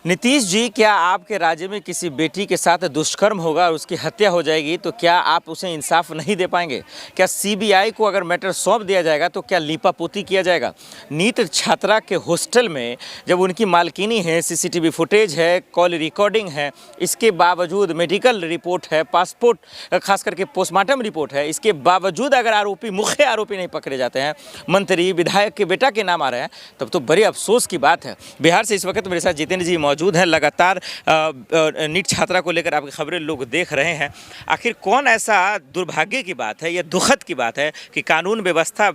नीतीश जी, क्या आपके राज्य में किसी बेटी के साथ दुष्कर्म होगा और उसकी हत्या हो जाएगी तो क्या आप उसे इंसाफ नहीं दे पाएंगे? क्या सीबीआई को अगर मैटर सौंप दिया जाएगा तो क्या लीपापोती किया जाएगा? नीट छात्रा के हॉस्टल में जब उनकी मालकिनी है, सीसीटीवी फुटेज है, कॉल रिकॉर्डिंग है, इसके बावजूद मेडिकल रिपोर्ट है, पासपोर्ट, खास करके पोस्टमार्टम रिपोर्ट है, इसके बावजूद अगर आरोपी, मुख्य आरोपी नहीं पकड़े जाते हैं, मंत्री विधायक के बेटा के नाम आ रहे हैं, तब तो बड़े अफसोस की बात है। बिहार से इस वक्त मेरे साथ जितेंद्र जी मौजूद हैं। लगातार नीट छात्रा को लेकर आपकी खबरें लोग देख रहे हैं। आखिर कौन ऐसा दुर्भाग्य की बात है, यह दुखद की बात है कि कानून व्यवस्था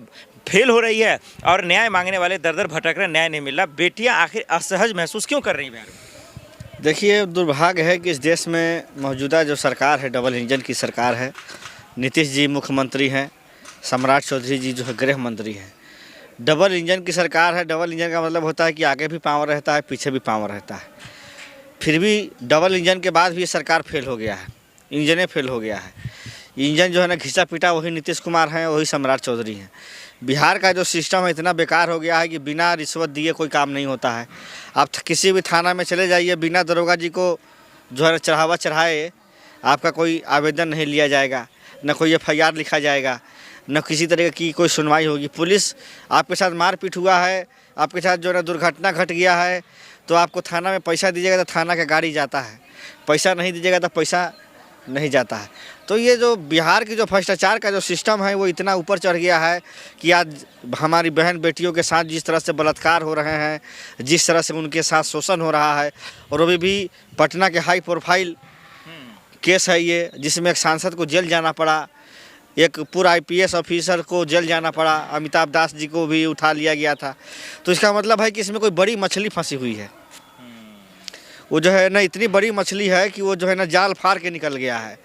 फेल हो रही है और न्याय मांगने वाले दर दर भटक रहे, न्याय नहीं मिल रहा। बेटियां आखिर असहज महसूस क्यों कर रही हैं? देखिए, दुर्भाग्य है कि इस देश में मौजूदा जो सरकार है, डबल इंजन की सरकार है। नीतीश जी मुख्यमंत्री हैं, सम्राट चौधरी जी जो है गृह मंत्री हैं। डबल इंजन की सरकार है। डबल इंजन का मतलब होता है कि आगे भी पावर रहता है, पीछे भी पावर रहता है। फिर भी डबल इंजन के बाद भी ये सरकार फेल हो गया है, इंजने फेल हो गया है। इंजन जो है ना घिसा पीटा वही नीतीश कुमार हैं, वही सम्राट चौधरी हैं। बिहार का जो सिस्टम है इतना बेकार हो गया है कि बिना रिश्वत दिए कोई काम नहीं होता है। आप किसी भी थाना में चले जाइए, बिना दरोगा जी को जो है चढ़ावा चढ़ाए आपका कोई आवेदन नहीं लिया जाएगा, न कोई FIR लिखा जाएगा, न किसी तरह की कोई सुनवाई होगी। पुलिस आपके साथ मारपीट हुआ है, आपके साथ जो है ना दुर्घटना घट गया है, तो आपको थाना में पैसा दीजिएगा तो थाना का गाड़ी जाता है, पैसा नहीं दीजिएगा तो पैसा नहीं जाता है। तो ये जो बिहार की जो भ्रष्टाचार का जो सिस्टम है वो इतना ऊपर चढ़ गया है कि आज हमारी बहन बेटियों के साथ जिस तरह से बलात्कार हो रहे हैं, जिस तरह से उनके साथ शोषण हो रहा है, और अभी भी पटना के हाई प्रोफाइल केस है ये, जिसमें एक सांसद को जेल जाना पड़ा, एक पूरा IPS ऑफिसर को जेल जाना पड़ा, अमिताभ दास जी को भी उठा लिया गया था। तो इसका मतलब है कि इसमें कोई बड़ी मछली फंसी हुई है। वो जो है ना इतनी बड़ी मछली है कि वो जो है ना जाल फाड़ के निकल गया है।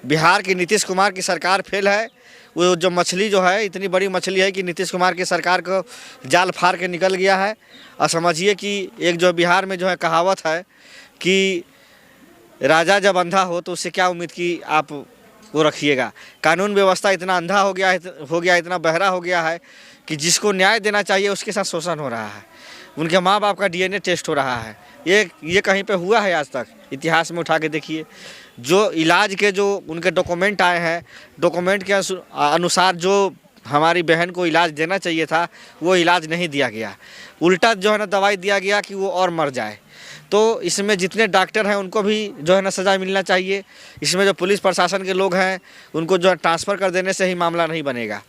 बिहार की नीतीश कुमार की सरकार फेल है। वो जो मछली जो है इतनी बड़ी मछली है कि नीतीश कुमार की सरकार को जाल फाड़ के निकल गया है। और समझिए कि एक जो बिहार में जो है कहावत है कि राजा जब अंधा हो तो उससे क्या उम्मीद की आप वो रखिएगा। कानून व्यवस्था इतना अंधा हो गया है, इतना बहरा हो गया है कि जिसको न्याय देना चाहिए उसके साथ शोषण हो रहा है। उनके माँ बाप का DNA टेस्ट हो रहा है। ये कहीं पे हुआ है आज तक? इतिहास में उठा के देखिए। जो इलाज के जो उनके डॉक्यूमेंट आए हैं, डॉक्यूमेंट के अनुसार जो हमारी बहन को इलाज देना चाहिए था वो इलाज नहीं दिया गया। उल्टा जो है ना दवाई दिया गया कि वो और मर जाए। तो इसमें जितने डॉक्टर हैं उनको भी जो है ना सज़ा मिलना चाहिए। इसमें जो पुलिस प्रशासन के लोग हैं उनको जो है ट्रांसफ़र कर देने से ही मामला नहीं बनेगा।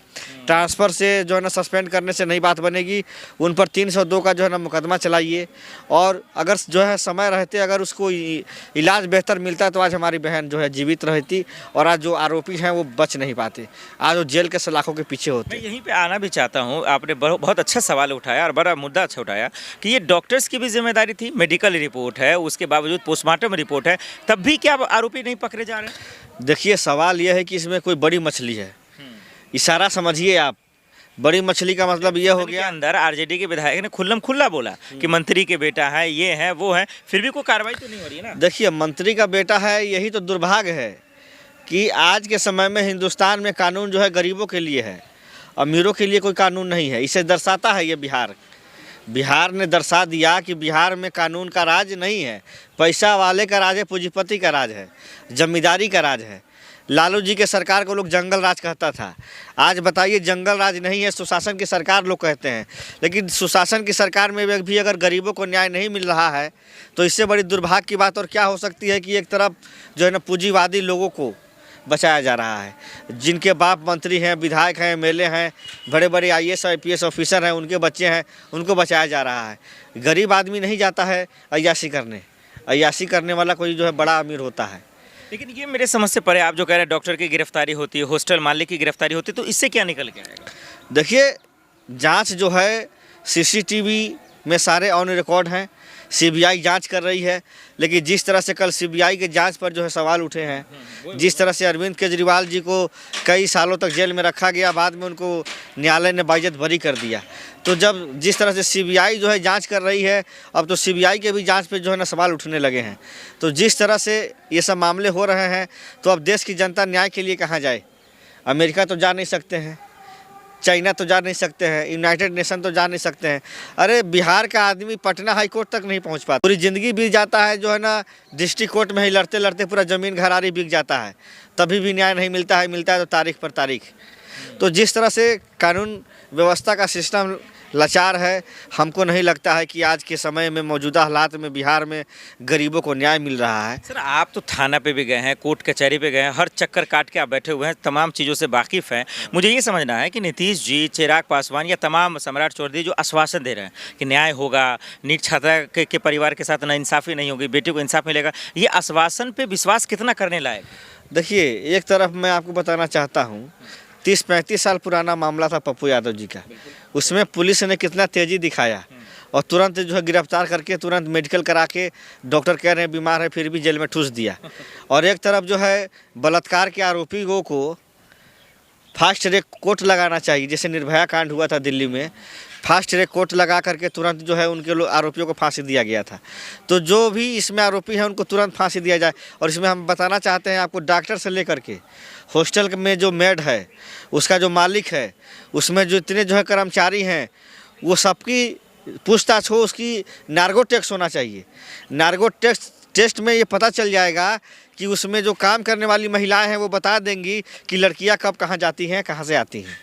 ट्रांसफ़र से जो है ना सस्पेंड करने से नहीं बात बनेगी। उन पर 302 का जो है ना मुकदमा चलाइए। और अगर जो है समय रहते अगर उसको इलाज बेहतर मिलता तो आज हमारी बहन जो है जीवित रहती, और आज जो आरोपी हैं वो बच नहीं पाते, आज वो जेल के सलाखों के पीछे होते। मैं यहीं पे आना भी चाहता हूँ। आपने बहुत अच्छा सवाल उठाया और बड़ा मुद्दा अच्छा उठाया कि ये डॉक्टर्स की भी जिम्मेदारी थी। मेडिकल रिपोर्ट है, उसके बावजूद पोस्टमार्टम रिपोर्ट है, तब भी क्या आरोपी नहीं पकड़े जा रहे हैं? देखिए, सवाल यह है कि इसमें कोई बड़ी मछली है। इशारा समझिए आप। बड़ी मछली का मतलब ये हो गया, अंदर RJD के विधायक ने खुल्लम खुल्ला बोला कि मंत्री के बेटा है, ये है वो है, फिर भी कोई कार्रवाई तो नहीं हो रही है ना। देखिए, मंत्री का बेटा है, यही तो दुर्भाग्य है कि आज के समय में हिंदुस्तान में कानून जो है गरीबों के लिए है, अमीरों के लिए कोई कानून नहीं है। इसे दर्शाता है ये बिहार ने दर्शा दिया कि बिहार में कानून का राज नहीं है, पैसा वाले का राज है, पूंजीपति का राज है, जमींदारी का राज है। लालू जी के सरकार को लोग जंगल राज कहता था। आज बताइए, जंगल राज नहीं है, सुशासन की सरकार लोग कहते हैं। लेकिन सुशासन की सरकार में भी अगर गरीबों को न्याय नहीं मिल रहा है तो इससे बड़ी दुर्भाग्य की बात और क्या हो सकती है कि एक तरफ जो है ना पूंजीवादी लोगों को बचाया जा रहा है, जिनके बाप मंत्री हैं, विधायक हैं, MLA हैं, बड़े बड़े IAS IPS ऑफिसर हैं, उनके बच्चे हैं, उनको बचाया जा रहा है। गरीब आदमी नहीं जाता है अय्याशी करने। अय्याशी करने वाला कोई जो है बड़ा अमीर होता है। लेकिन ये मेरे समझ से परे, आप जो कह रहे हैं डॉक्टर की गिरफ्तारी होती है, हॉस्टल मालिक की गिरफ्तारी होती है, तो इससे क्या निकल के आएगा? देखिए, जांच जो है CCTV में सारे ऑन रिकॉर्ड हैं। CBI जांच कर रही है। लेकिन जिस तरह से कल CBI के जांच पर जो है सवाल उठे हैं, जिस तरह से अरविंद केजरीवाल जी को कई सालों तक जेल में रखा गया, बाद में उनको न्यायालय ने बाइज्जत बरी कर दिया। तो जब जिस तरह से CBI जो है जांच कर रही है, अब तो CBI के भी जांच पे जो है ना सवाल उठने लगे हैं। तो जिस तरह से ये सब मामले हो रहे हैं तो अब देश की जनता न्याय के लिए कहाँ जाए? अमेरिका तो जा नहीं सकते हैं, चाइना तो जा नहीं सकते हैं, यूनाइटेड नेशन तो जा नहीं सकते हैं। अरे बिहार का आदमी पटना हाई कोर्ट तक नहीं पहुंच पाता, पूरी ज़िंदगी बीत जाता है जो है ना डिस्ट्रिक्ट कोर्ट में ही लड़ते लड़ते पूरा ज़मीन घरारी बिक जाता है, तभी भी न्याय नहीं मिलता है तो तारीख पर तारीख। तो जिस तरह से कानून व्यवस्था का सिस्टम लाचार है, हमको नहीं लगता है कि आज के समय में मौजूदा हालात में बिहार में गरीबों को न्याय मिल रहा है। सर, आप तो थाना पे भी गए हैं, कोर्ट कचहरी पे गए हैं, हर चक्कर काट के आप बैठे हुए हैं, तमाम चीज़ों से वाकिफ़ हैं। मुझे ये समझना है कि नीतीश जी, चिराग पासवान या तमाम सम्राट चौधरी जो आश्वासन दे रहे हैं कि न्याय होगा, नीट छात्रा के परिवार के साथ नाइंसाफ़ी नहीं होगी, बेटी को इंसाफ मिलेगा, ये आश्वासन पे विश्वास कितना करने लायक? देखिए, एक तरफ मैं आपको बताना चाहता हूँ, 30-35 साल पुराना मामला था पप्पू यादव जी का, उसमें पुलिस ने कितना तेज़ी दिखाया और तुरंत जो है गिरफ्तार करके तुरंत मेडिकल करा के डॉक्टर कह रहे हैं बीमार है फिर भी जेल में ठूस दिया। और एक तरफ जो है बलात्कार के आरोपियों को फास्ट ट्रैक कोर्ट लगाना चाहिए, जैसे निर्भया कांड हुआ था दिल्ली में, फास्ट ट्रैक कोर्ट लगा करके तुरंत जो है उनके आरोपियों को फांसी दिया गया था। तो जो भी इसमें आरोपी हैं उनको तुरंत फांसी दिया जाए। और इसमें हम बताना चाहते हैं आपको, डॉक्टर से लेकर के हॉस्टल में जो मेड है, उसका जो मालिक है, उसमें जो इतने जो है कर्मचारी हैं, वो सबकी पूछताछ हो, उसकी नार्को टेस्ट होना चाहिए। नार्को टेस्ट में ये पता चल जाएगा कि उसमें जो काम करने वाली महिलाएं हैं वो बता देंगी कि लड़कियां कब कहाँ जाती हैं, कहाँ से आती हैं।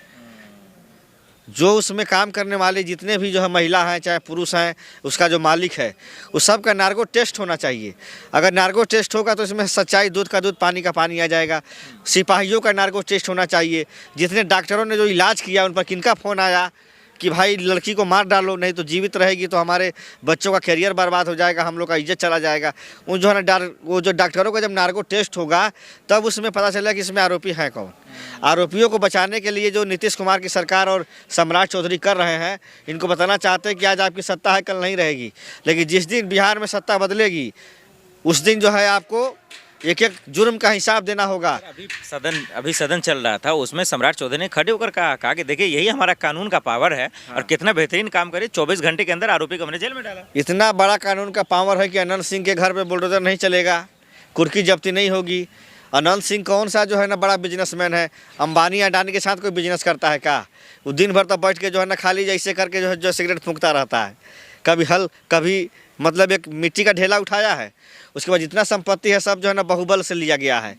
जो उसमें काम करने वाले जितने भी जो है महिला हैं चाहे पुरुष हैं, उसका जो मालिक है, उस सब का नार्को टेस्ट होना चाहिए। अगर नार्को टेस्ट होगा तो इसमें सच्चाई, दूध का दूध पानी का पानी आ जाएगा। सिपाहियों का नार्को टेस्ट होना चाहिए। जितने डॉक्टरों ने जो इलाज किया उन पर किनका फ़ोन आया कि भाई लड़की को मार डालो, नहीं तो जीवित रहेगी तो हमारे बच्चों का करियर बर्बाद हो जाएगा, हम लोग का इज्जत चला जाएगा। उन जो है ना वो जो डॉक्टरों का जब नार्को टेस्ट होगा तब उसमें पता चलेगा कि इसमें आरोपी हैं कौन। आरोपियों को बचाने के लिए जो नीतीश कुमार की सरकार और सम्राट चौधरी कर रहे हैं, इनको बताना चाहते हैं कि आज आपकी सत्ता है, कल नहीं रहेगी, लेकिन जिस दिन बिहार में सत्ता बदलेगी उस दिन जो है आपको एक एक जुर्म का हिसाब देना होगा। अभी सदन चल रहा था, उसमें सम्राट चौधरी ने खड़े होकर कहा कि देखिए यही हमारा कानून का पावर है। और कितना बेहतरीन काम करे, 24 घंटे के अंदर आरोपी को हमने जेल में डाला। इतना बड़ा कानून का पावर है कि अनंत सिंह के घर पे बुलडोजर नहीं चलेगा, कुर्की जब्ती नहीं होगी। अनंत सिंह कौन सा जो है ना बड़ा बिजनेसमैन है, अंबानी अडानी के साथ कोई बिजनेस करता है क्या? वो दिन भर तो बैठ के जो है ना खाली जैसे करके जो सिगरेट फूंकता रहता है। कभी मतलब एक मिट्टी का ढेला उठाया है, उसके बाद जितना संपत्ति है सब जो है ना बाहुबल से लिया गया है,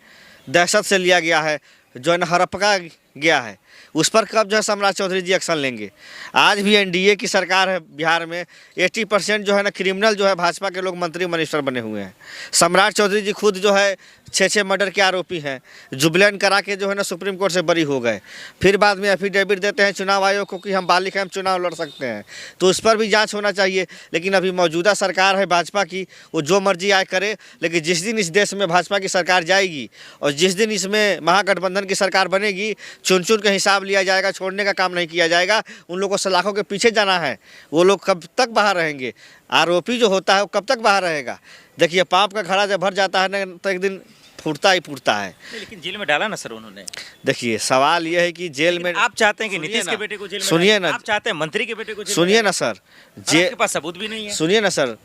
दहशत से लिया गया है, जो है ना हड़पका गया है। उस पर कब जो है सम्राट चौधरी जी एक्शन लेंगे? आज भी एनडीए की सरकार है बिहार में, 80% जो है ना क्रिमिनल जो है भाजपा के लोग मंत्री मिनिस्टर बने हुए हैं। सम्राट चौधरी जी खुद जो है 6 मर्डर के आरोपी हैं, जुबलेन करा के जो है ना सुप्रीम कोर्ट से बरी हो गए, फिर बाद में एफिडेविट देते हैं चुनाव आयोग को कि हम बालिक हैं, हम चुनाव लड़ सकते हैं। तो उस पर भी जांच होना चाहिए। लेकिन अभी मौजूदा सरकार है भाजपा की, वो जो मर्जी आए करे, लेकिन जिस दिन इस देश में भाजपा की सरकार जाएगी और जिस दिन इसमें महागठबंधन की सरकार बनेगी, चुन चुन के हिसाब लिया जाएगा, छोड़ने का काम नहीं किया जाएगा। उन लोगों को सलाखों के पीछे जाना है। वो लोग कब तक बाहर रहेंगे? आरोपी जो होता है वो कब तक बाहर रहेगा? देखिए, पाप का घड़ा जब भर जाता है ना तो एक दिन फूटता ही फूटता है। लेकिन जेल में डाला ना सर उन्होंने। देखिए, सवाल यह है कि जेल में आप चाहते हैं कि नीतीश के बेटे को जेल में, सुनिए ना, आप चाहते हैं मंत्री के बेटे को जेल में, सुनिए ना सर, जेल के पास सबूत भी नहीं है। सुनिए ना सर,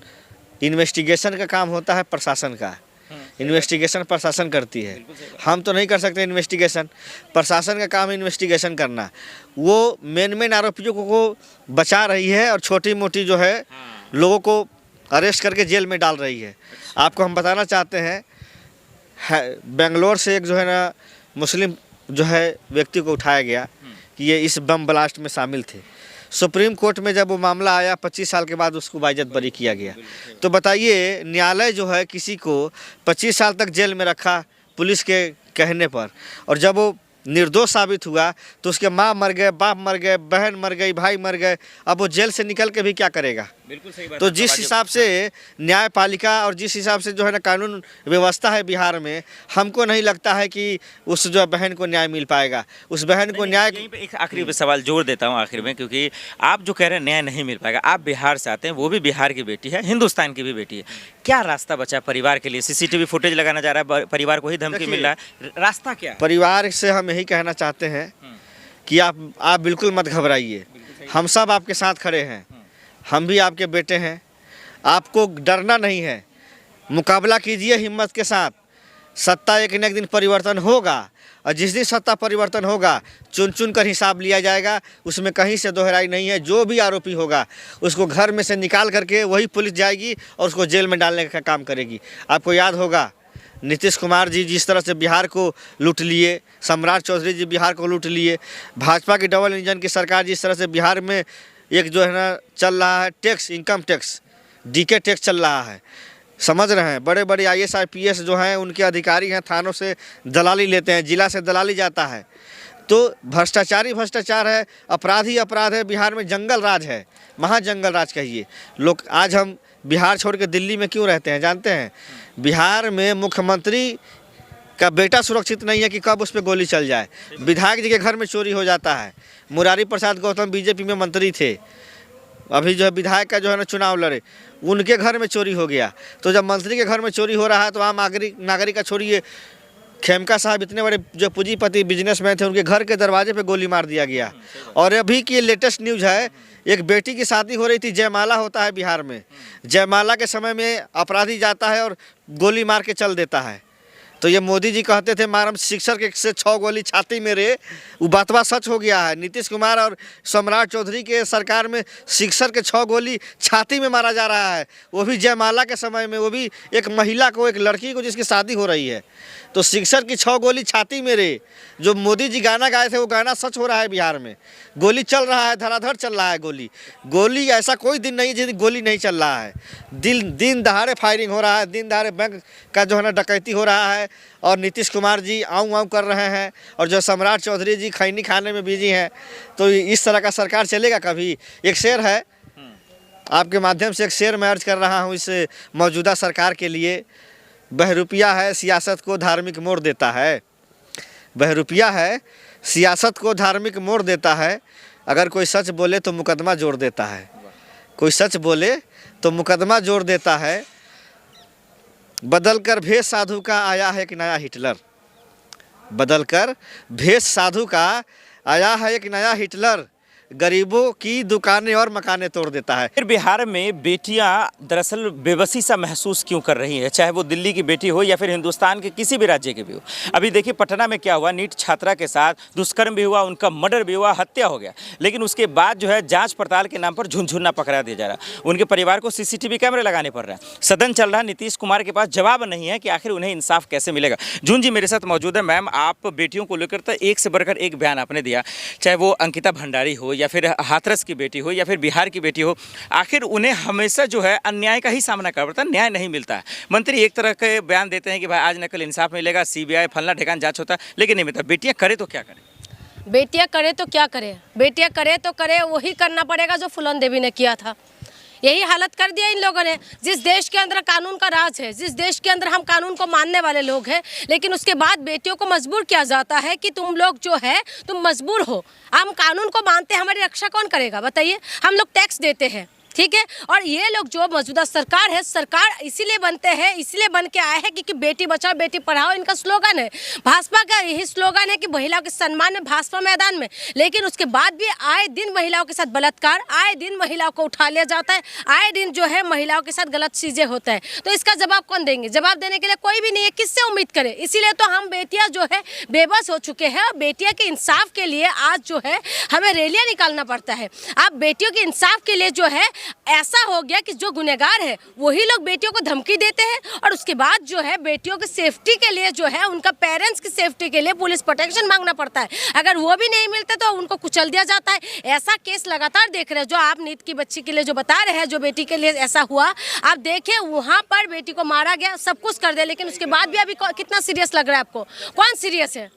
इन्वेस्टिगेशन का काम होता है प्रशासन का, इन्वेस्टिगेशन प्रशासन करती है, हम तो नहीं कर सकते इन्वेस्टिगेशन। प्रशासन का काम है इन्वेस्टिगेशन करना। वो मेन आरोपियों को बचा रही है और छोटी मोटी जो है लोगों को अरेस्ट करके जेल में डाल रही है। आपको हम बताना चाहते हैं, बेंगलोर से एक जो है ना मुस्लिम जो है व्यक्ति को उठाया गया कि ये इस बम ब्लास्ट में शामिल थे। सुप्रीम कोर्ट में जब वो मामला आया 25 साल के बाद उसको बाइज्जत बरी किया गया। तो बताइए, न्यायालय जो है किसी को 25 साल तक जेल में रखा पुलिस के कहने पर, और जब वो निर्दोष साबित हुआ तो उसके माँ मर गए, बाप मर गए, बहन मर गई, भाई मर गए। अब वो जेल से निकल के भी क्या करेगा? बिल्कुल सही बात। तो जिस हिसाब से न्यायपालिका और जिस हिसाब से जो है ना कानून व्यवस्था है बिहार में, हमको नहीं लगता है कि उस जो बहन को न्याय मिल पाएगा। उस बहन को न्याय, यहीं पे एक आखिरी सवाल जोड़ देता हूँ आखिर में, क्योंकि आप जो कह रहे हैं न्याय नहीं मिल पाएगा, आप बिहार से आते हैं, वो भी बिहार की बेटी है, हिंदुस्तान की भी बेटी है, क्या रास्ता बचा परिवार के लिए? सीसीटीवी फुटेज लगाना जा रहा है, परिवार को ही धमकी मिल रहा है, रास्ता क्या? परिवार से हम यही कहना चाहते हैं कि आप बिल्कुल मत घबराइए, हम सब आपके साथ खड़े हैं, हम भी आपके बेटे हैं, आपको डरना नहीं है, मुकाबला कीजिए हिम्मत के साथ। सत्ता एक न एक दिन परिवर्तन होगा और जिस दिन सत्ता परिवर्तन होगा चुन चुन कर हिसाब लिया जाएगा, उसमें कहीं से दोहराई नहीं है। जो भी आरोपी होगा उसको घर में से निकाल करके वही पुलिस जाएगी और उसको जेल में डालने का काम करेगी। आपको याद होगा नीतीश कुमार जी जिस तरह से बिहार को लूट लिए, सम्राट चौधरी जी बिहार को लूट लिए, भाजपा की डबल इंजन की सरकार जिस तरह से बिहार में एक जो है ना चल रहा है टैक्स, इनकम टैक्स, डीके टैक्स चल रहा है, समझ रहे हैं। बड़े बड़े IAS IPS जो हैं उनके अधिकारी हैं, थानों से दलाली लेते हैं, जिला से दलाली जाता है। तो भ्रष्टाचारी भ्रष्टाचार है, अपराधी अपराध है। बिहार में जंगल राज है, महाजंगल राज कहिए। लोग आज हम बिहार छोड़ के दिल्ली में क्यों रहते हैं जानते हैं? बिहार में मुख्यमंत्री का बेटा सुरक्षित नहीं है कि कब उस पर गोली चल जाए। विधायक जी के घर में चोरी हो जाता है। मुरारी प्रसाद गौतम BJP में मंत्री थे, अभी जो है विधायक का जो है ना चुनाव लड़े, उनके घर में चोरी हो गया। तो जब मंत्री के घर में चोरी हो रहा है तो आम नागरिक का छोड़िए, खेमका साहब इतने बड़े जो पूंजीपति बिजनेसमैन थे, उनके घर के दरवाजे पे गोली मार दिया गया। और अभी की लेटेस्ट न्यूज़ है, एक बेटी की शादी हो रही थी, जयमाला होता है बिहार में, जयमाला के समय में अपराधी जाता है और गोली मार के चल देता है। तो ये मोदी जी कहते थे मारम शिक्षक के से 6 गोली छाती में रे, वो बातवा सच हो गया है। नीतीश कुमार और सम्राट चौधरी के सरकार में शिक्षक के 6 गोली छाती में मारा जा रहा है, वो भी जयमाला के समय में, वो भी एक महिला को, एक लड़की को जिसकी शादी हो रही है। तो शिक्षक की 6 गोली छाती में रे, जो मोदी जी गाना गाए थे वो गाना सच हो रहा है। बिहार में गोली चल रहा है, धड़ाधड़ चल रहा है गोली। ऐसा कोई दिन नहीं जिस दिन गोली नहीं चल रहा है। दिन दहाड़े फायरिंग हो रहा है, दिन दहाड़े बैंक का जो है ना डकैती हो रहा है। और नीतीश कुमार जी आऊँ आऊँ कर रहे हैं और जो सम्राट चौधरी जी खैनी खाने में बिजी हैं। तो इस तरह का सरकार चलेगा कभी? एक शेर है, आपके माध्यम से एक शेर मैं अर्ज कर रहा हूँ इस मौजूदा सरकार के लिए। बहरूपिया है सियासत को धार्मिक मोड़ देता है, बहरूपिया है सियासत को धार्मिक मोड़ देता है। अगर कोई सच बोले तो मुकदमा जोड़ देता है, कोई सच बोले तो मुकदमा जोड़ देता है। बदलकर भेष साधु का आया है एक नया हिटलर, बदलकर भेष साधु का आया है एक नया हिटलर, गरीबों की दुकानें और मकानें तोड़ देता है। फिर बिहार में बेटियां दरअसल बेबसी सा महसूस क्यों कर रही हैं, चाहे वो दिल्ली की बेटी हो या फिर हिंदुस्तान के किसी भी राज्य की भी हो। अभी देखिए पटना में क्या हुआ, नीट छात्रा के साथ दुष्कर्म भी हुआ, उनका मर्डर भी हुआ, हत्या हो गया। लेकिन उसके बाद जो है जांच पड़ताल के नाम पर झुनझुना पकड़ा दिया जा रहा है। उनके परिवार को CCTV कैमरे लगाने पड़ रहे हैं। सदन चल रहा है, नीतीश कुमार के पास जवाब नहीं है कि आखिर उन्हें इंसाफ कैसे मिलेगा। जून जी मेरे साथ मौजूद है। मैम, आप बेटियों को लेकर तो एक से बढ़कर एक बयान आपने दिया, चाहे वो अंकिता भंडारी हो या फिर हाथरस की बेटी हो या फिर बिहार की बेटी हो। आखिर उन्हें हमेशा जो है अन्याय का ही सामना करना पड़ता है, न्याय नहीं मिलता है। मंत्री एक तरह के बयान देते हैं कि भाई आज न कल इंसाफ मिलेगा, CBI फलना ढेकान जांच होता है, लेकिन नहीं मिलता। बेटियां करे तो क्या करें? बेटियां करे तो क्या करे? बेटियां करे तो करे वही करना पड़ेगा जो फूलन देवी ने किया था। यही हालत कर दिया इन लोगों ने। जिस देश के अंदर कानून का राज है, जिस देश के अंदर हम कानून को मानने वाले लोग हैं, लेकिन उसके बाद बेटियों को मजबूर किया जाता है कि तुम लोग जो है तुम मजबूर हो। हम कानून को मानते हैं, हमारी रक्षा कौन करेगा बताइए? हम लोग टैक्स देते हैं, ठीक है। और ये लोग जो मौजूदा सरकार है, सरकार इसीलिए बनते हैं, इसीलिए बन के आए हैं क्योंकि बेटी बचाओ बेटी पढ़ाओ इनका स्लोगन है। भाजपा का यही स्लोगन है कि महिलाओं के सम्मान में भाजपा मैदान में। लेकिन उसके बाद भी आए दिन महिलाओं के साथ बलात्कार, आए दिन महिलाओं को उठा लिया जाता है, आए दिन जो है महिलाओं के साथ गलत चीज़ें होता है। तो इसका जवाब कौन देंगे? जवाब देने के लिए कोई भी नहीं है, किससे उम्मीद करें? इसीलिए तो हम बेटियाँ जो है बेबस हो चुके हैं। और बेटियाँ के इंसाफ के लिए आज जो है हमें रैलियाँ निकालना पड़ता है। अब बेटियों के इंसाफ के लिए जो है ऐसा हो गया कि जो गुनहगार है वही लोग बेटियों को धमकी देते हैं। और उसके बाद जो है बेटियों की सेफ्टी के लिए जो है उनका पेरेंट्स की सेफ्टी के लिए पुलिस प्रोटेक्शन मांगना पड़ता है। अगर वो भी नहीं मिलते तो उनको कुचल दिया जाता है। ऐसा केस लगातार देख रहे हैं। जो आप नीट की बच्ची के लिए जो बता रहे हैं, जो बेटी के लिए ऐसा हुआ, आप देखिए वहाँ पर बेटी को मारा गया, सब कुछ कर दिया, लेकिन उसके बाद भी अभी कितना सीरियस लग रहा है आपको? कौन सीरियस है?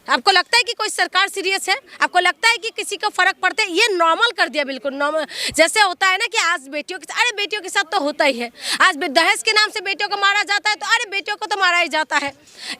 आपको लगता है कि कोई सरकार सीरियस है? आपको लगता है कि किसी को फर्क पड़ता है? ये नॉर्मल कर दिया, बिल्कुल नॉर्मल। जैसे होता है ना कि आज बेटियों के, अरे बेटियों के साथ तो होता ही है। आज दहेज के नाम से बेटियों को मारा जाता है तो अरे बेटियों को तो मारा ही जाता है।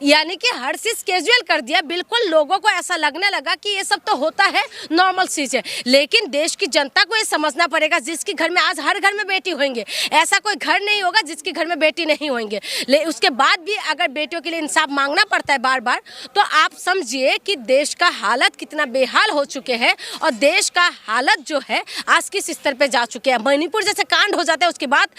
यानी कि हर चीज़ कैजुअल कर दिया। बिल्कुल लोगों को ऐसा लगने लगा कि ये सब तो होता है, नॉर्मल चीज़ है। लेकिन देश की जनता को ये समझना पड़ेगा, जिसके घर में आज हर घर में बेटी होंगे, ऐसा कोई घर नहीं होगा जिसके घर में बेटी नहीं होंगे। उसके बाद भी अगर बेटियों के लिए इंसाफ मांगना पड़ता है बार बार, तो आप समझिए कि देश का हालत कितना बेहाल हो चुके हैं। और देश का हालत जो है आज किस स्तर पे जा चुके हैं। मणिपुर जैसे कांड हो जाता है, उसके बाद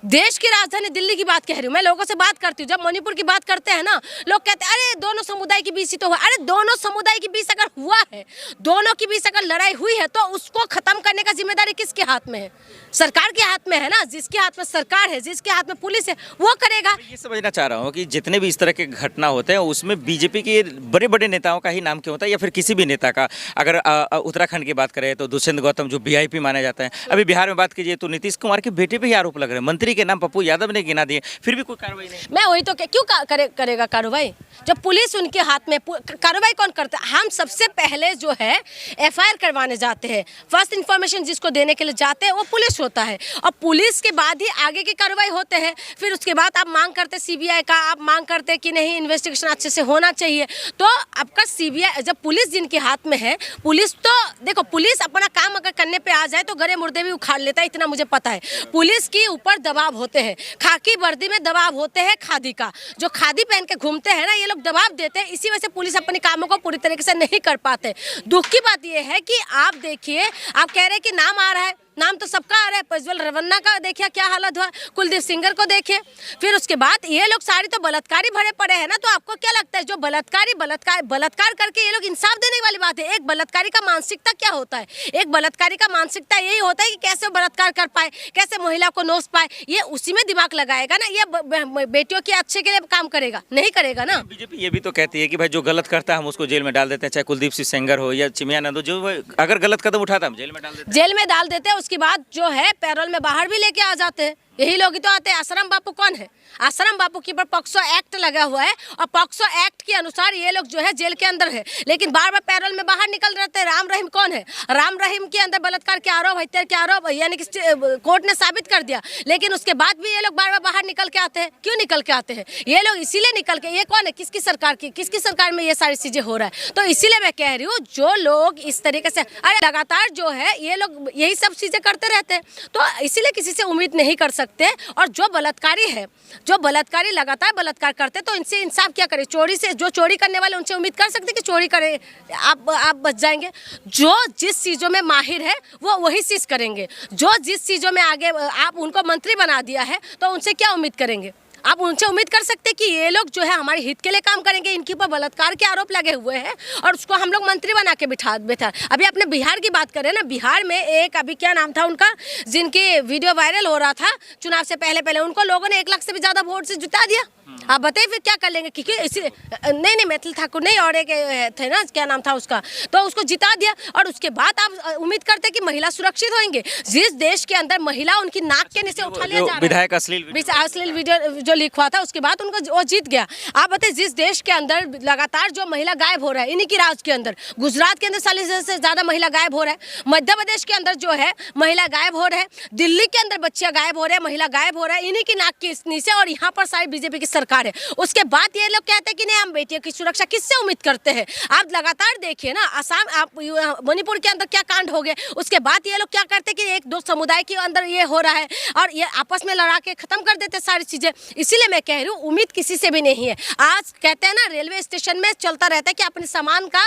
देश की राजधानी दिल्ली की बात कह रही हूँ मैं। लोगों से बात करती हूँ, जब मणिपुर की बात करते हैं ना, लोग कहते हैं अरे दोनों समुदाय के बीच ही तो हुआ। अरे दोनों समुदाय के बीच अगर हुआ है, दोनों के बीच अगर लड़ाई हुई है, तो उसको खत्म करने का जिम्मेदारी किसके हाथ में है? सरकार के हाथ में है ना। जिसके हाथ में सरकार है, जिसके हाथ में पुलिस है, वो करेगा। ये समझना चाह रहा हूँ कि जितने भी इस तरह के घटना होते हैं उसमें बीजेपी के बड़े बड़े नेताओं का ही नाम क्यों होता है, या फिर किसी भी नेता का? अगर उत्तराखंड की बात करें तो दुष्यंत गौतम जो वीआईपी माने जाते हैं। अभी बिहार में बात कीजिए तो नीतीश कुमार के बेटे पे ही आरोप लग रहे हैं, मंत्री के नाम पप्पू यादव ने गिना दिए, फिर भी कोई कार्रवाई नहीं। मैं वही तो क्यों करेगा कार्रवाई? जब पुलिस उनके हाथ में, कार्रवाई कौन करता है? हम सबसे पहले जो है एफआईआर करवाने जाते हैं, फर्स्ट इन्फॉर्मेशन जिसको देने के लिए जाते हैं वो पुलिस होता है, और पुलिस के बाद ही आगे की कार्रवाई होते हैं। फिर उसके बाद आप मांग करते सीबीआई का, आप मांग करते कि नहीं इन्वेस्टिगेशन अच्छे से होना चाहिए। तो आपका सीबीआई, जब पुलिस जिनके हाथ में है, पुलिस तो देखो, पुलिस अपना काम अगर करने पे आ जाए तो गरे मुर्दे भी उखाड़ लेता है, इतना मुझे पता है। पुलिस के ऊपर दबाव होते हैं, खाकी वर्दी में दबाव होते हैं, खादी का जो खादी पहन के घूमते हैं ना, ये लोग दबाव देते हैं। इसी वजह से पुलिस अपने कामों को पूरी तरीके से नहीं कर पाते। दुख की बात यह है कि आप देखिए, आप कह रहे हैं कि नाम आ रहा है, नाम तो सबका आ रहा है। प्रज्वल रेवन्ना का देखिए क्या हालत हुआ, कुलदीप सिंगर को देखिए। फिर उसके बाद ये लोग सारे तो बलात्कारी भरे पड़े हैं ना। तो आपको क्या लगता है, जो बलात्कार करके ये लोग इंसाफ देने वाली बात है? एक बलात्कारी का मानसिकता क्या होता है? एक बलात्कारी का मानसिकता यही होता है कि कैसे बलात्कार कर पाए, कैसे महिला को नोच पाए, ये उसी में दिमाग लगाएगा ना। ये बेटियों के अच्छे के लिए काम करेगा? नहीं करेगा ना। बीजेपी ये भी तो कहती है कि भाई जो गलत करता है हम उसको जेल में डाल देते हैं, चाहे कुलदीप सिंह सेंगर हो या चिमयानंद हो, जो अगर गलत कदम उठाता है हम जेल में डाल देते हैं। जेल में डाल देते हैं, उसके बाद जो है पैरोल में बाहर भी लेके आ जाते हैं। यही लोग ही तो आते हैं। आश्रम बापू कौन है? आश्रम बापू के ऊपर पॉक्सो एक्ट लगा हुआ है, और पॉक्सो एक्ट के अनुसार ये लोग जो है जेल के अंदर है, लेकिन बार बार पैरोल में बाहर निकल रहते हैं। राम रहीम कौन है? राम रहीम के अंदर बलात्कार के आरोप, हत्या के आरोप, यानी कि कोर्ट ने साबित कर दिया, लेकिन उसके बाद भी ये लोग बार बार बाहर निकल के आते हैं। क्यों निकल के आते हैं ये लोग? इसीलिए निकल के, ये कौन है, किसकी सरकार में ये सारी चीजें हो रहा है? तो इसीलिए मैं कह रही हूँ, जो लोग इस तरीके से अरे लगातार जो है ये लोग यही सब चीजें करते रहते हैं, तो इसीलिए किसी से उम्मीद नहीं कर सकते। और जो बलात्कारी है, जो बलात्कारी लगातार बलात्कार करते, तो इनसे इंसाफ क्या करे? चोरी से, जो चोरी करने वाले उनसे उम्मीद कर सकते कि चोरी करे आप बच जाएंगे? जो जिस चीज़ों में माहिर है वो वही चीज़ करेंगे। जो जिस चीज़ों में आगे, आप उनको मंत्री बना दिया है, तो उनसे क्या उम्मीद करेंगे? आप उनसे उम्मीद कर सकते कि ये लोग जो है हमारे हित के लिए काम करेंगे? इनके ऊपर बलात्कार के आरोप लगे हुए हैं और उसको हम लोग मंत्री बना के बिठा। अभी अपने बिहार की बात करें ना, बिहार में एक, अभी क्या नाम था उनका, जिनकी वीडियो वायरल हो रहा था चुनाव से पहले, उनको लोगों ने 1 लाख से भी ज़्यादा वोट से जिता दिया। आप बताइए फिर क्या कर लेंगे? क्योंकि इसी नहीं मैथिल ठाकुर नहीं, और एक थे ना, क्या नाम था उसका, तो उसको जिता दिया। और उसके बाद आप उम्मीद करते कि महिला सुरक्षित होंगे? जिस देश के अंदर महिला उनकी नाक के नीचे उठा लिया जा रहा है, विधायक अश्लील वीडियो जो लीक हुआ था, उसके बाद उनको वो जीत गया। आप बताइए, जिस देश के अंदर लगातार जो महिला गायब हो रहा है, इन्हीं की राज के अंदर, गुजरात के अंदर 40 से ज़्यादा महिला गायब हो रहा है, मध्य प्रदेश के अंदर जो है महिला गायब हो रहे हैं, दिल्ली के अंदर बच्चियां गायब हो रहे हैं, महिला गायब हो रहा है, इन्हीं की नाक के नीचे, और यहाँ पर सारी बीजेपी की सरकार है। उसके बाद ये लोग कहते हैं कि नहीं हम बेटियों की सुरक्षा, किससे उम्मीद करते हैं? आप लगातार देखिए ना, असम, आप मणिपुर के अंदर क्या कांड हो गए, उसके बाद ये लोग क्या करते हैं कि 1-2 समुदाय के अंदर ये हो रहा है और ये आपस में लड़ा के खत्म कर देते सारी चीजें। इसीलिए मैं कह रही हूँ, उम्मीद किसी से भी नहीं है। आज कहते हैं ना, रेलवे स्टेशन में चलता रहता है कि अपने सामान का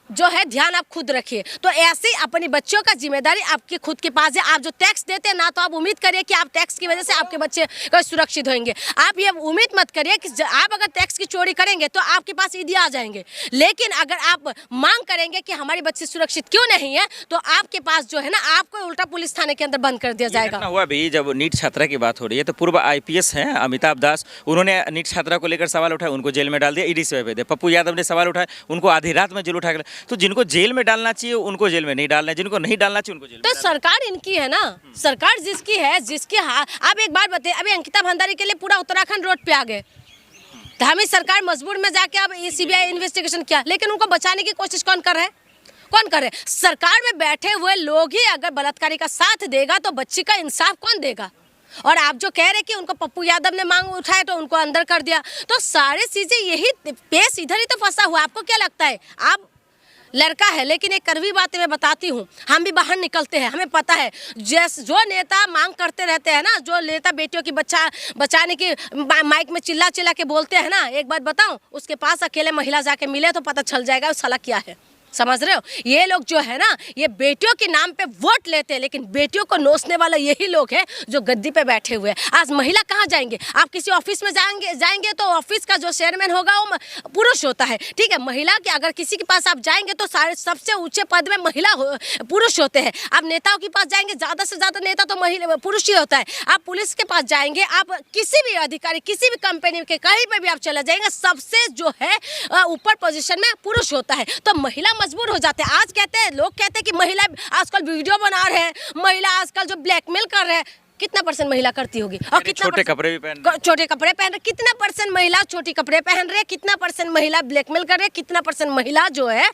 जो है ध्यान आप खुद रखिए, तो ऐसे ही अपनी बच्चों का जिम्मेदारी आपके खुद के पास है। आप जो टैक्स देते हैं ना, तो आप उम्मीद करिए कि आप टैक्स की वजह से आपके बच्चे सुरक्षित होंगे। आप ये उम्मीद मत करिए कि आप अगर टैक्स की चोरी करेंगे तो आपके पास ईडी आ जाएंगे, लेकिन अगर आप मांग करेंगे कि हमारे बच्चे सुरक्षित क्यों नहीं है, तो आपके पास जो है ना, आपको उल्टा पुलिस थाने के अंदर बंद कर दिया जाएगा। हुआ भी जब नीट छात्रा की बात हो रही है, तो पूर्व IPS हैं अमिताभ दास, उन्होंने नीट छात्रा को लेकर सवाल उठाए, उनको जेल में डाल दिया, ईडी से भेज दिया। पप्पू यादव ने सवाल उठाए, उनको आधी रात में जेल उठा कर। तो जिनको जेल में डालना चाहिए उनको जेल में नहीं डालना है, जिनको नहीं डालना चाहिए उनको जेल में। तो सरकार इनकी है ना, सरकार जिसकी है, जिसकी आप एक बार बताइए, अभी अंकिता भंडारी के लिए पूरा उत्तराखंड रोड पे आ गए, धामी सरकार मजबूर में जाके अब CBI इन्वेस्टिगेशन किया, लेकिन उनको बचाने की कोशिश कौन कर रहा है? कौन करे? सरकार में बैठे हुए लोग ही अगर बलात्कारी का साथ देगा तो बच्ची का इंसाफ कौन देगा? और आप जो कह रहे कि उनको पप्पू यादव ने मांग उठाए तो उनको अंदर कर दिया, तो सारी चीजें यही पेश इधर ही तो फंसा हुआ। आपको क्या लगता है? आप लड़का है, लेकिन एक कड़वी बात मैं बताती हूँ, हम भी बाहर निकलते हैं, हमें पता है जो नेता मांग करते रहते हैं ना, जो नेता बेटियों की बचाने की माइक में चिल्ला चिल्ला के बोलते हैं ना, एक बात बताऊं, उसके पास अकेले महिला जाके मिले तो पता चल जाएगा वो साला क्या है। समझ रहे हो? ये लोग जो है ना, ये बेटियों के नाम पे वोट लेते हैं, लेकिन बेटियों को नोचने वाला यही लोग हैं जो गद्दी पे बैठे हुए हैं। आज महिला कहाँ जाएंगे? आप किसी ऑफिस में जाएंगे तो ऑफिस का जो चेयरमैन होगा वो पुरुष होता है, ठीक है। महिला के अगर किसी के पास आप जाएंगे तो सारे सबसे ऊंचे पद में पुरुष होते हैं। आप नेताओं के पास जाएंगे, ज्यादा से ज्यादा नेता तो महिला पुरुष ही होता है। आप पुलिस के पास जाएंगे, आप किसी भी अधिकारी, किसी भी कंपनी के कहीं पे भी आप चले जाएंगे, सबसे जो है ऊपर पोजीशन में पुरुष होता है। तो महिला मजबूर हो जाते हैं। आज कहते हैं, लोग कहते हैं कि महिला आजकल वीडियो बना रहे हैं, महिला आजकल जो ब्लैकमेल कर रहे हैं, कितना % महिला करती होगी? और कितना छोटे कपड़े भी पहन छोटे कपड़े पहन रहे, कितना % महिला छोटे कपड़े पहन रहे, कितना % महिला ब्लैकमेल कर रहे, कितना % महिला जो है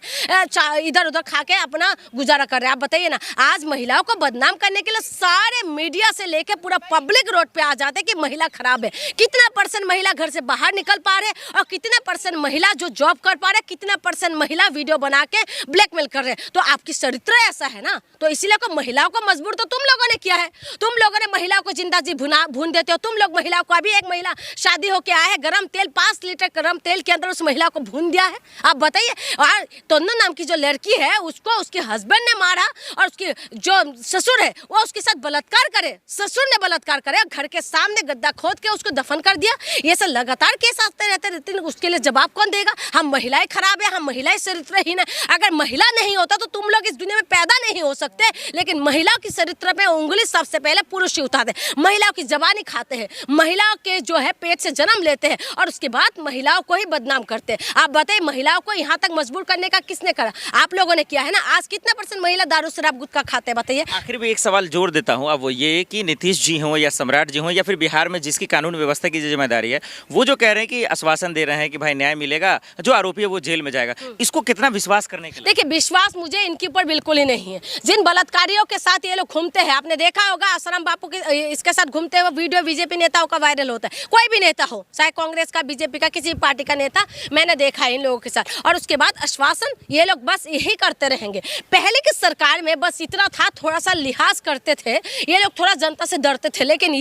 इधर उधर खा के अपना गुजारा कर रहे हैं? आप बताइए ना। आज महिलाओं को बदनाम करने के लिए सारे मीडिया से लेके पूरा पब्लिक रोड पे आ जाते हैं कि महिला खराब है। कितना % महिला घर से बाहर निकल पा रहे और कितना % महिला जो जॉब कर पा रहे, कितना % महिला वीडियो बना के ब्लैकमेल कर रहे हैं? तो आपकी चरित्र ऐसा है ना, तो इसीलिए को महिलाओं को मजबूर तो तुम लोगों ने किया है। तुम लोगों ने महिलाओं को जिंदा जी भून देते हो। तुम लोग महिलाओं को, अभी एक महिला शादी होके आया है, गरम तेल 5 लीटर गरम तेल के अंदर उस महिला को भून दिया है। आप बताइए। और तन्नू नाम की जो लड़की है, उसको उसके हस्बैंड ने मारा और उसकी जो ससुर है वो उसके साथ बलात्कार करे, ससुर ने बलात्कार करे, घर के सामने गड्ढा खोद के उसको दफन कर दिया। ये सब लगातार केस आते रहते, उसके लिए जवाब कौन देगा? हम महिलाएं खराब है, हम महिलाएं चरित्रहीन है। अगर महिला नहीं होता तो तुम लोग इस दुनिया में पैदा नहीं हो सकते, लेकिन महिलाओं की चरित्र में उंगली सबसे पहले पुरुष ही उठाते। महिलाओं की जबानी खाते हैं, महिलाओं के जो है पेट से जन्म लेते हैं और उसके बाद महिलाओं को ही बदनाम करते हैं। आप बताइए, महिलाओं को यहाँ तक मजबूर करने का किसने करा? आप लोगों ने किया है ना। आज कितना % महिला दारू शराब गुटखा खाते हैं? बताइए। आखिर भी एक सवाल जोड़ देता हूँ, अब वो ये कि नीतीश जी हों या सम्राट जी हों या फिर बिहार में जिसकी कानून व्यवस्था की जिम्मेदारी है, वो जो कह रहे हैं कि आश्वासन दे रहे हैं कि भाई न्याय मिलेगा, जो आरोपी है वो जेल में जाएगा, इसको कितना विश्वास करने के लिए? देखिए, विश्वास मुझे इनके ऊपर बिल्कुल ही नहीं है। जिन बलात्कारियों के साथ ये लोग घूमते हैं, आपने देखा होगा आसाराम बापू के इसके साथ घूमते हुए वीडियो बीजेपी नेताओं का वायरल होता है। कोई भी नेता हो, चाहे कांग्रेस का, बीजेपी का, किसी पार्टी का नेता, मैंने देखा है इन लोगों के साथ। और उसके बाद आश्वासन ये लोग बस यही करते रहेंगे। पहले की सरकार में बस इतना था, थोड़ा सा लिहाज करते थे ये लोग, थोड़ा जनता से डरते थे। लेकिन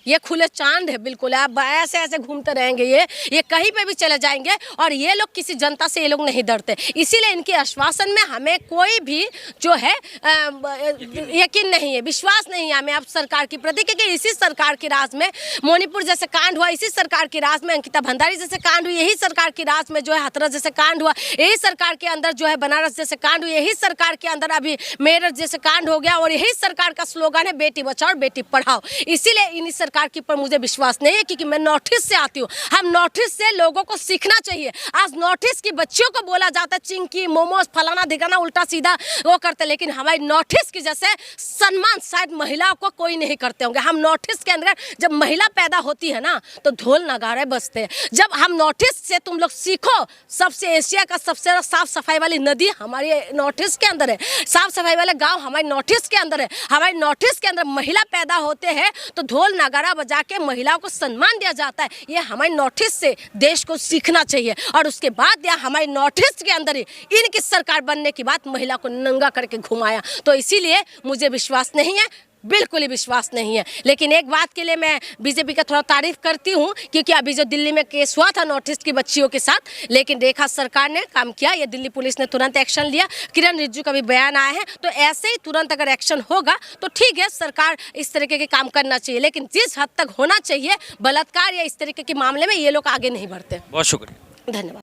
ये खुले चांद है बिल्कुल। आप ऐसे ऐसे घूमते रहेंगे, ये कहीं पे भी चले जाएंगे और ये लोग किसी जनता से ये लोग नहीं डरते। इसीलिए इनके आश्वासन में हमें कोई भी जो है यकीन नहीं है, विश्वास नहीं है हमें अब सरकार की प्रति। क्योंकि इसी सरकार के राज में मणिपुर जैसे कांड हुआ, इसी सरकार के राज में अंकिता भंडारी जैसे कांड हुई, यही सरकार के राज में जो है हाथरस जैसे कांड हुआ, यही सरकार के अंदर जो है बनारस जैसे कांड हुई, यही सरकार के अंदर अभी मेरठ जैसे कांड हो गया। और यही सरकार का स्लोगन है बेटी बचाओ और बेटी पढ़ाओ। इसीलिए इन सरकार के ऊपर मुझे विश्वास नहीं है, क्योंकि मैं नॉर्थ ईस्ट से आती हूँ। हम नॉर्थ ईस्ट से लोगों को सीखना चाहिए। आज नॉर्थ ईस्ट की बच्चियों को बोला जाता है चिंकी, मोमोज, फलाना ढिकाना, उल्टा सीधा वो करते, लेकिन हमारी नॉर्थ ईस्ट की जैसे सम्मान शायद महिलाओं को कोई नहीं करते होंगे। हम नॉर्थ ईस्ट के अंदर जब महिला पैदा होती है ना, तो ढोल नगाड़े बजते हैं। जब हम नॉर्थ ईस्ट से, तुम लोग सीखो, सबसे एशिया का सबसे साफ सफाई वाली नदी हमारी नॉर्थ ईस्ट के अंदर है, साफ सफाई वाले गाँव हमारे नॉर्थ ईस्ट के अंदर है। हमारे नॉर्थ ईस्ट के अंदर महिला पैदा होते हैं तो ढोल नगाड़ा बजा के महिलाओं को सम्मान दिया जाता है। ये हमारे नॉर्थ ईस्ट से देश को सीखना चाहिए। और उसके बाद या हमारे नॉर्थ ईस्ट के अंदर ही इनकी सरकार बनने की बात महिला को नंगा करके घुमाया। तो इसीलिए मुझे विश्वास नहीं है, बिल्कुल ही विश्वास नहीं है। लेकिन एक बात के लिए मैं बीजेपी का थोड़ा तारीफ करती हूँ, क्योंकि अभी जो दिल्ली में केस हुआ था नॉर्थ ईस्ट की बच्चियों के साथ, लेकिन रेखा सरकार ने काम किया, ये दिल्ली पुलिस ने तुरंत एक्शन लिया। किरण रिजिजू का भी बयान आया है, तो ऐसे ही तुरंत अगर एक्शन होगा तो ठीक है, सरकार इस तरीके के काम करना चाहिए। लेकिन जिस हद तक होना चाहिए बलात्कार या इस तरीके के मामले में, ये लोग आगे नहीं बढ़ते। बहुत शुक्रिया, धन्यवाद।